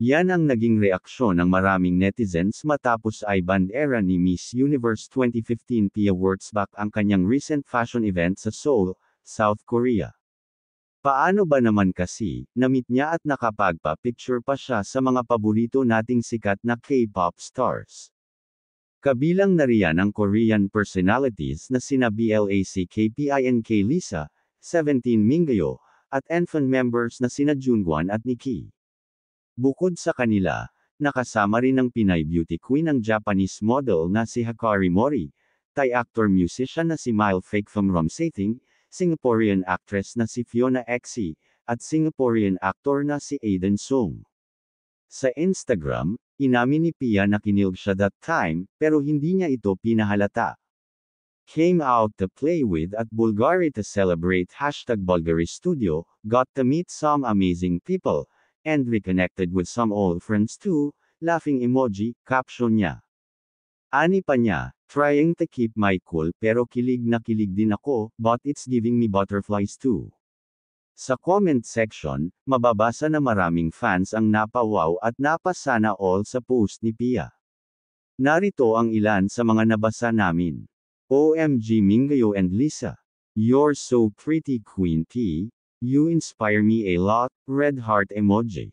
Yan ang naging reaksyon ng maraming netizens matapos ay bandera ni Miss Universe 2015 Pia Wurtzbach ang kanyang recent fashion event sa Seoul, South Korea. Paano ba naman kasi, na-meet niya at nakapagpa-picture pa siya sa mga paborito nating sikat na K-pop stars. Kabilang na riyan ang Korean personalities na sina BLACKPINK Lisa, 17 Mingayo, at Enfant members na sina Jungwon at Nikki. Bukod sa kanila, nakasama rin ng Pinay beauty queen ang Japanese model na si Hikari Mori, Thai actor-musician na si Mile Fake from Romsating, Singaporean actress na si Fiona Xie, at Singaporean actor na si Aiden Sung. Sa Instagram, inamin ni Pia na kinilig siya that time, pero hindi niya ito pinahalata. Came out to play with at Bulgari to celebrate #Bulgari Studio, got to meet some amazing people, and reconnected with some old friends too, laughing emoji, caption niya. Ani pa niya, trying to keep my cool pero kilig na kilig din ako, but it's giving me butterflies too. Sa comment section, mababasa na maraming fans ang napawaw at napasana all sa post ni Pia. Narito ang ilan sa mga nabasa namin. OMG Mingayo and Lisa. You're so pretty Queen P. You inspire me a lot, red heart emoji.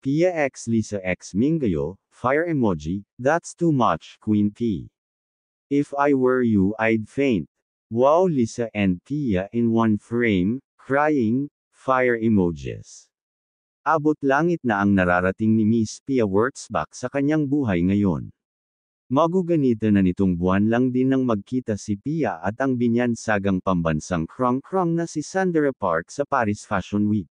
Pia x Lisa x Mingayo, fire emoji, that's too much Queen P. If I were you I'd faint. Wow Lisa and Pia in one frame, crying, fire emojis. Abot langit na ang nararating ni Miss Pia Wurtzbach sa kanyang buhay ngayon. Maguganito na nitong buwan lang din nang magkita si Pia at ang binyansagang pambansang krong-krong na si Sandra Park sa Paris Fashion Week.